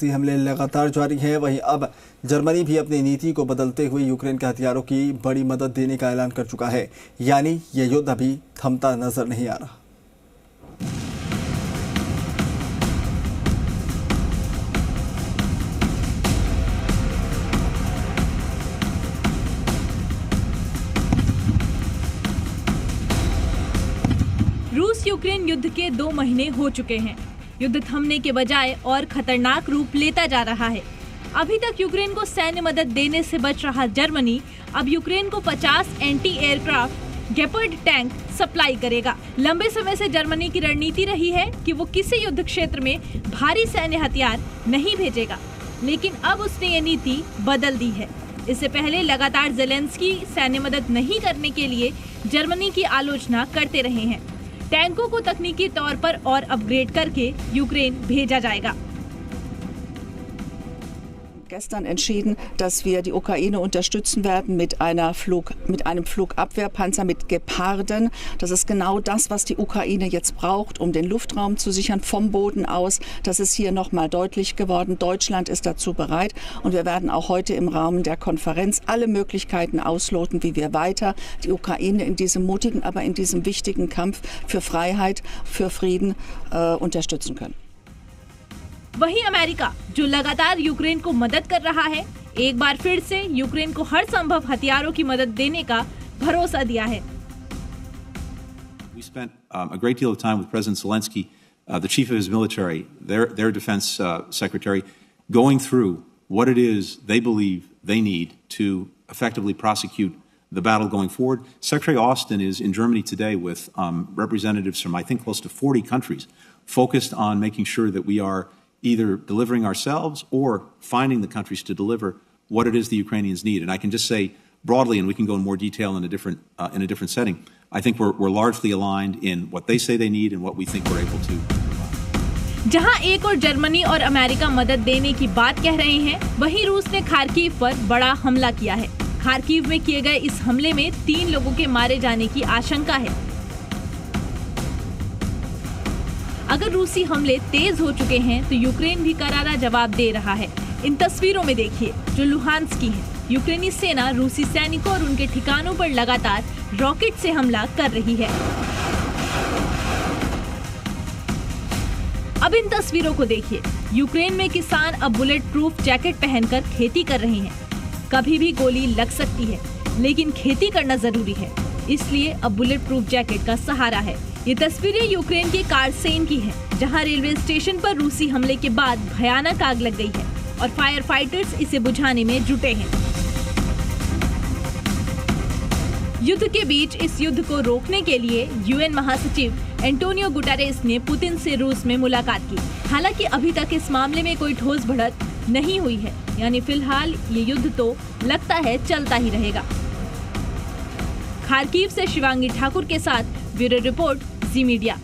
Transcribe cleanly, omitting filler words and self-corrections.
रूसी हमले लगातार जारी हैं। वहीं अब जर्मनी भी अपनी नीति को बदलते हुए यूक्रेन के हथियारों की बड़ी मदद देने का ऐलान कर चुका है। यानी ये युद्ध अभी थमता नजर नहीं आ रहा। रूस यूक्रेन युद्ध के 2 महीने हो चुके हैं। युद्ध थमने के बजाय और खतरनाक रूप लेता जा रहा है। अभी तक यूक्रेन को सैन्य मदद देने से बच रहा जर्मनी अब यूक्रेन को 50 एंटी एयरक्राफ्ट गेपर्ड टैंक सप्लाई करेगा। लंबे समय से जर्मनी की रणनीति रही है कि वो किसी युद्ध क्षेत्र में भारी सैन्य हथियार नहीं भेजेगा, लेकिन अब उसने ये नीति बदल दी है। इससे पहले लगातार ज़ेलेंस्की सैन्य मदद नहीं करने के लिए जर्मनी की आलोचना करते रहे हैं। टैंकों को तकनीकी तौर पर और अपग्रेड करके यूक्रेन भेजा जाएगा। Gestern entschieden, dass wir die Ukraine unterstützen werden mit einem Flugabwehrpanzer mit Geparden. Das ist genau das, was die Ukraine jetzt braucht, um den Luftraum zu sichern vom Boden aus. Das ist hier nochmal deutlich geworden. Deutschland ist dazu bereit und wir werden auch heute im Rahmen der Konferenz alle Möglichkeiten ausloten, wie wir weiter die Ukraine in diesem mutigen, aber in diesem wichtigen Kampf für Freiheit, für Frieden unterstützen können. वहीं America, जो लगातार Ukraine को मदद कर रहा है, एक बार फिर से यूक्रेन को हर संभव हथियारों की मदद देने का भरोसा दिया है। We spent a great deal of time with President Zelensky, the chief of his military, their defense secretary, going through what it is they believe they need to effectively prosecute the battle going forward. Secretary Austin is in Germany today with representatives from, I think, close to 40 countries, focused on making sure that we are either delivering ourselves or finding the countries to deliver what it is the Ukrainians need. And I can just say broadly, and we can go in more detail in a different setting, I think we're largely aligned in what they say they need and what we think we're able to provide. जहां एक और Germany और America मदद देने की बात कह रहे हैं, वहीं रूस ने खार्किव पर बड़ा हमला किया है। खार्किव में किए गए इस हमले में 3 लोगों के मारे जाने की आशंका है। अगर रूसी हमले तेज हो चुके हैं तो यूक्रेन भी करारा जवाब दे रहा है। इन तस्वीरों में देखिए, जो लुहांस्क की है। यूक्रेनी सेना रूसी सैनिकों और उनके ठिकानों पर लगातार रॉकेट से हमला कर रही है। अब इन तस्वीरों को देखिए। यूक्रेन में किसान अब बुलेट प्रूफ जैकेट पहनकर खेती कर रहे हैं। कभी भी गोली लग सकती है, लेकिन खेती करना जरूरी है, इसलिए अब बुलेट प्रूफ जैकेट का सहारा है। ये तस्वीरें यूक्रेन के कारसेन की हैं, जहां रेलवे स्टेशन पर रूसी हमले के बाद भयानक आग लग गई है और फायर फाइटर्स इसे बुझाने में जुटे हैं। युद्ध के बीच इस युद्ध को रोकने के लिए यूएन महासचिव एंटोनियो गुटेरेस ने पुतिन से रूस में मुलाकात की। हालांकि अभी तक इस मामले में कोई ठोस बढ़त नहीं हुई है, यानी फिलहाल ये युद्ध तो लगता है चलता ही रहेगा। खार्किव से शिवांगी ठाकुर के साथ ब्यूरो रिपोर्ट, जी मीडिया।